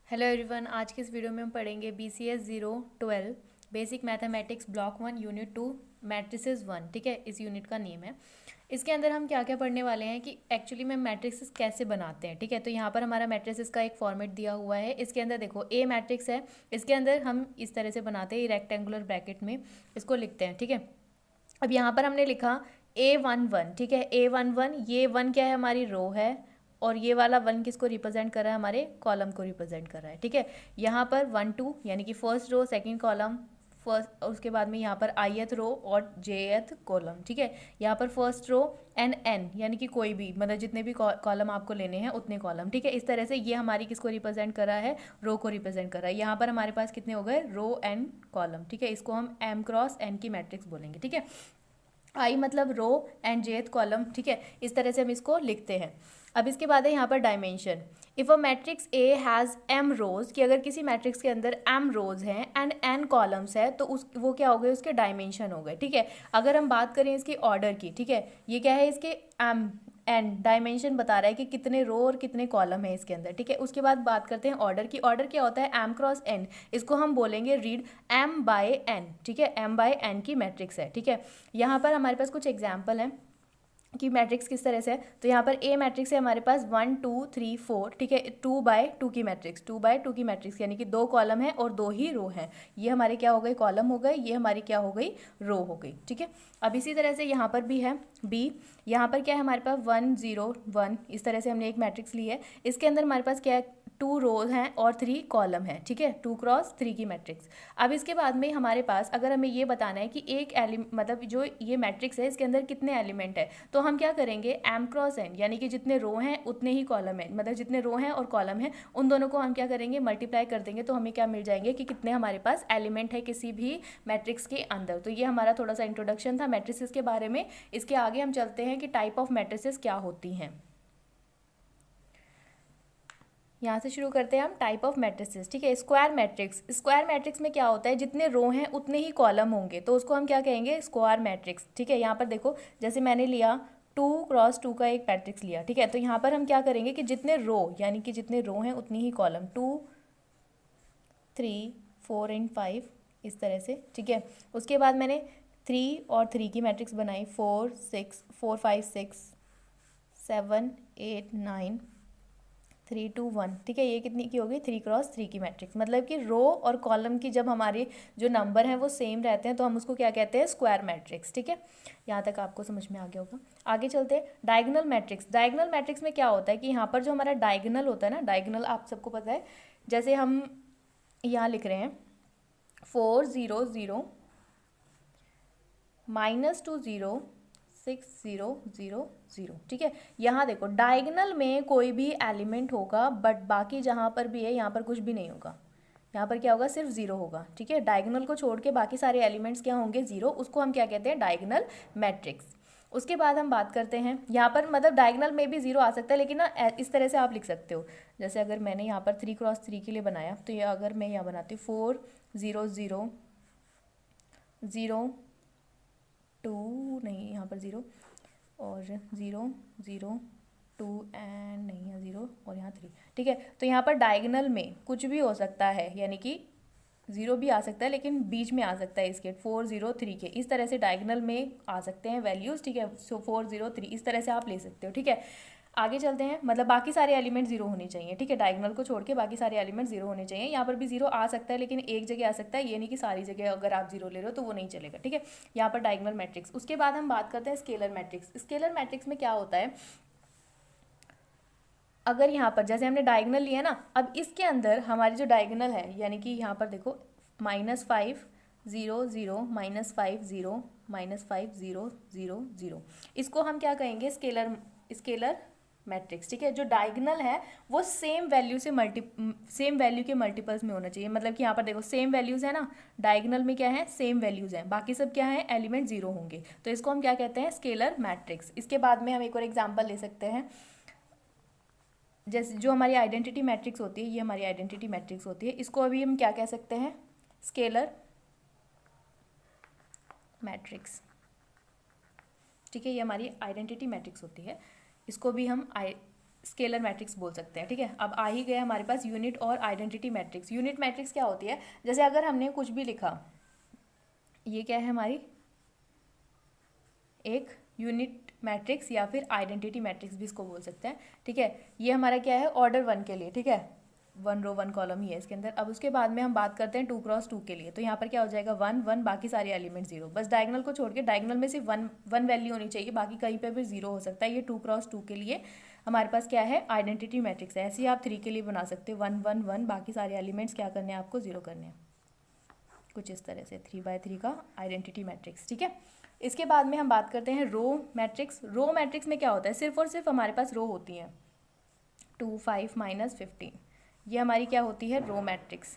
Hello everyone, आज के इस वीडियो में हम पढ़ेंगे BCS 012 basic mathematics block 1 unit 2 matrices 1। ठीक है, इस यूनिट का नेम है। इसके अंदर हम क्या क्या पढ़ने वाले हैं कि एक्चुअली में मैट्रिक्स कैसे बनाते हैं। ठीक है, तो यहाँ पर हमारा मैट्रिसेस का एक फॉर्मेट दिया हुआ है। इसके अंदर देखो ए मैट्रिक्स है, इसके अंदर हम इस तरह से बनाते हैं, रेक्टेंगुलर ब्रैकेट में इसको लिखते हैं। ठीक है, अब यहाँ पर हमने लिखा A11। ठीक है, A11, ये वन क्या है, हमारी रो है, और ये वाला वन किसको रिप्रेजेंट कर रहा है, हमारे कॉलम को रिप्रेजेंट कर रहा है। ठीक है, यहाँ पर 1 2 यानी कि first row second column, first, उसके बाद में यहाँ पर आईएथ रो और जेएथ कॉलम। ठीक है, यहाँ पर फर्स्ट रो एन एन यानी कि कोई भी, मतलब जितने भी कॉलम आपको लेने हैं उतने कॉलम। ठीक है, इस तरह से ये हमारी किसको रिप्रेजेंट कर रहा है, रो को रिप्रेजेंट कर रहा है। यहाँ पर हमारे पास कितने हो गए, रो एंड कॉलम। ठीक है, इसको हम एम क्रॉस एन की मैट्रिक्स बोलेंगे। ठीक है, आई मतलब रो एंड जेथ कॉलम। ठीक है, इस तरह से हम इसको लिखते हैं। अब इसके बाद है यहाँ पर dimension. If a matrix A has m rows, कि अगर किसी मैट्रिक्स के अंदर एम रोज हैं एंड एन कॉलम्स है तो उस वो क्या हो गए, उसके डायमेंशन हो गए। ठीक है, अगर हम बात करें इसके ऑर्डर की, ठीक है, ये क्या है, इसके एम एन डायमेंशन बता रहा है कि कितने रो और कितने कॉलम है इसके अंदर। ठीक है, उसके बाद बात करते हैं ऑर्डर की। ऑर्डर क्या होता है, एम क्रॉस एन, इसको हम बोलेंगे रीड एम बाय एन। ठीक है, एम बाय एन की मैट्रिक्स है। ठीक है, यहाँ पर हमारे पास कुछ एग्जाम्पल हैं कि मैट्रिक्स किस तरह से है। तो यहाँ पर ए मैट्रिक्स है हमारे पास 1 2 3 4। ठीक है, 2 by 2 की मैट्रिक्स, 2 by 2 की मैट्रिक्स यानी कि 2 कॉलम है और 2 ही रो हैं। ये हमारे क्या हो गए, कॉलम हो गए, ये हमारी क्या हो गई, रो हो गई। ठीक है, अब इसी तरह से यहाँ पर भी है बी। यहाँ पर क्या है हमारे पास 1 0 1, इस तरह से हमने एक मैट्रिक्स ली है। इसके अंदर हमारे पास क्या है, 2 रोज हैं और 3 कॉलम है। ठीक है, 2 क्रॉस 3 की मैट्रिक्स। अब इसके बाद में हमारे पास अगर हमें ये बताना है कि एक मतलब जो ये मैट्रिक्स है इसके अंदर कितने एलिमेंट है, तो हम क्या करेंगे, एम क्रॉस एन यानी कि जितने रो हैं उतने ही कॉलम है, मतलब जितने रो हैं और कॉलम है उन दोनों को हम क्या करेंगे, मल्टीप्लाई कर देंगे, तो हमें क्या मिल जाएंगे कि कितने हमारे पास एलिमेंट है किसी भी मैट्रिक्स के अंदर। तो ये हमारा थोड़ा सा इंट्रोडक्शन था मैट्रिसेस के बारे में। इसके आगे हम चलते हैं कि टाइप ऑफ मैट्रिसेस क्या होती हैं। यहाँ से शुरू करते हैं हम टाइप ऑफ मैट्रिसेस। ठीक है, स्क्वायर मैट्रिक्स। स्क्वायर मैट्रिक्स में क्या होता है, जितने रो हैं उतने ही कॉलम होंगे, तो उसको हम क्या कहेंगे, स्क्वायर मैट्रिक्स। ठीक है, यहाँ पर देखो, जैसे मैंने लिया 2 क्रॉस 2 का एक मैट्रिक्स लिया। ठीक है, तो यहाँ पर हम क्या करेंगे कि जितने रो यानी कि जितने रो हैं उतनी ही कॉलम, 2 3 4 एंड 5 इस तरह से। ठीक है, उसके बाद मैंने 3 और 3 की मैट्रिक्स बनाई, 4 6 4 5 6 7 8 9 3 2 1। ठीक है, ये कितनी की होगी, 3 क्रॉस 3 की मैट्रिक्स। मतलब कि रो और कॉलम की जब हमारे जो नंबर हैं वो सेम रहते हैं तो हम उसको क्या कहते हैं, स्क्वायर मैट्रिक्स। ठीक है, यहाँ तक आपको समझ में आ गया होगा। आगे चलते हैं डायगोनल मैट्रिक्स। डायगोनल मैट्रिक्स में क्या होता है कि यहाँ पर जो हमारा डायगोनल होता है ना, डायगोनल आप सबको पता है, जैसे हम यहाँ लिख रहे हैं 4 0 0 -2 0 6 0 0 0। ठीक है, यहाँ देखो डायगोनल में कोई भी एलिमेंट होगा, बट बाकी जहाँ पर भी है यहाँ पर कुछ भी नहीं होगा, यहाँ पर क्या होगा, सिर्फ जीरो होगा। ठीक है, डायगोनल को छोड़ के बाकी सारे एलिमेंट्स क्या होंगे, जीरो। उसको हम क्या कहते हैं, डायगोनल मैट्रिक्स। उसके बाद हम बात करते हैं यहाँ पर, मतलब डायगोनल में भी जीरो आ सकता है, लेकिन ना इस तरह से आप लिख सकते हो। जैसे अगर मैंने यहाँ पर 3 क्रॉस 3 के लिए बनाया, तो ये अगर मैं यहाँ बनाती हूँ 4 0 0 0 2, नहीं यहाँ पर 0 और 0 0 2 एंड नहीं, यहाँ 0 और यहाँ 3। ठीक है, तो यहाँ पर डायगोनल में कुछ भी हो सकता है, यानी कि 0 भी आ सकता है लेकिन बीच में आ सकता है इसके 4 0 3 के, इस तरह से डायगोनल में आ सकते हैं वैल्यूज़। ठीक है, सो 4 0 3 इस तरह से आप ले सकते हो। ठीक है, आगे चलते हैं, मतलब बाकी सारे एलिमेंट जीरो होने चाहिए। ठीक है, डायगोनल को छोड़ के बाकी सारे एलिमेंट जीरो होने चाहिए। यहाँ पर भी जीरो आ सकता है लेकिन एक जगह आ सकता है, ये नहीं कि सारी जगह अगर आप जीरो ले रहे हो तो वो नहीं चलेगा। ठीक है, यहाँ पर डायगोनल मैट्रिक्स। उसके बाद हम बात करते हैं स्केलर मैट्रिक्स। स्केलर मैट्रिक्स में क्या होता है, अगर यहाँ पर जैसे हमने डायगोनल लिया ना, अब इसके अंदर हमारी जो डायगोनल है, यानी कि यहाँ पर देखो -5 0 0 -5 0 -5 0 0 0, इसको हम क्या कहेंगे, स्केलर स्केलर मैट्रिक्स। ठीक है, जो डायगोनल है वो सेम वैल्यू से सेम वैल्यू के मल्टीपल्स में होना चाहिए। मतलब कि यहाँ पर देखो सेम वैल्यूज़ है ना, डायगोनल में क्या है, सेम वैल्यूज़ हैं, बाकी सब क्या है, एलिमेंट जीरो होंगे, तो इसको हम क्या कहते हैं, स्केलर मैट्रिक्स। इसके बाद में हम एक और एग्जाम्पल ले सकते हैं, जैसे जो हमारी आइडेंटिटी मैट्रिक्स होती है, ये हमारी आइडेंटिटी मैट्रिक्स होती है, इसको अभी हम क्या कह सकते हैं, स्केलर मैट्रिक्स। ठीक है, ये हमारी आइडेंटिटी मैट्रिक्स होती है, इसको भी हम स्केलर मैट्रिक्स बोल सकते हैं, ठीक है। अब आ ही गया हमारे पास यूनिट और आइडेंटिटी मैट्रिक्स। यूनिट मैट्रिक्स क्या होती है, जैसे अगर हमने कुछ भी लिखा, ये क्या है हमारी एक यूनिट मैट्रिक्स या फिर आइडेंटिटी मैट्रिक्स भी इसको बोल सकते हैं, ठीक है। ये हमारा क्या है, ऑर्डर 1 के लिए, ठीक है, 1 रो 1 कॉलम ही है इसके अंदर। अब उसके बाद में हम बात करते हैं 2 क्रॉस 2 के लिए, तो यहाँ पर क्या हो जाएगा 1 1, बाकी सारे एलिमेंट 0, बस डायगोनल को छोड़ के, डायगोनल में सिर्फ 1 वैल्यू होनी चाहिए, बाकी कहीं पर भी 0 हो सकता है। ये 2 क्रॉस 2 के लिए हमारे पास क्या है, आइडेंटिटी मैट्रिक्स है। ऐसे ही आप 3 के लिए बना सकते हो, 1 1 1, बाकी सारे एलिमेंट्स क्या करने हैं आपको, 0 करने हैं, कुछ इस तरह से 3x3 का आइडेंटिटी मैट्रिक्स, ठीक है। इसके बाद में हम बात करते हैं रो मैट्रिक्स। रो मैट्रिक्स में क्या होता है, सिर्फ और सिर्फ हमारे पास रो होती हैं, 2 5 -15, ये हमारी क्या होती है, रो मैट्रिक्स,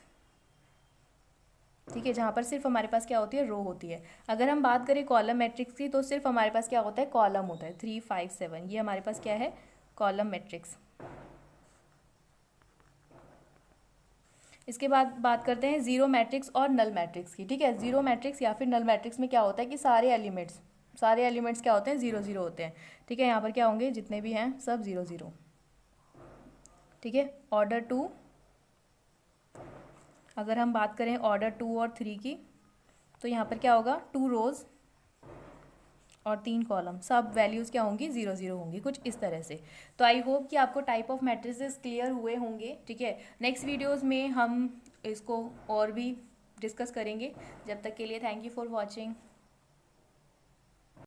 ठीक है, जहाँ पर सिर्फ हमारे पास क्या होती है, रो होती है। अगर हम बात करें कॉलम मैट्रिक्स की, तो सिर्फ हमारे पास क्या होता है, कॉलम होता है, 3 5 7, ये हमारे पास क्या है, कॉलम मैट्रिक्स। इसके बाद बात करते हैं जीरो मैट्रिक्स और नल मैट्रिक्स की, ठीक है। जीरो मैट्रिक्स या फिर नल मैट्रिक्स में क्या होता है कि सारे एलिमेंट्स क्या होते हैं, 0 0 होते हैं, ठीक है। यहाँ पर क्या होंगे, जितने भी हैं सब 0 0, ठीक है। ऑर्डर 2, अगर हम बात करें ऑर्डर 2 और 3 की, तो यहाँ पर क्या होगा, 2 रोज और 3 कॉलम, सब वैल्यूज़ क्या होंगी, 0 0 होंगी, कुछ इस तरह से। तो आई होप कि आपको टाइप ऑफ मैट्रिसेस क्लियर हुए होंगे, ठीक है। नेक्स्ट वीडियोज़ में हम इसको और भी डिस्कस करेंगे। जब तक के लिए थैंक यू फॉर वॉचिंग।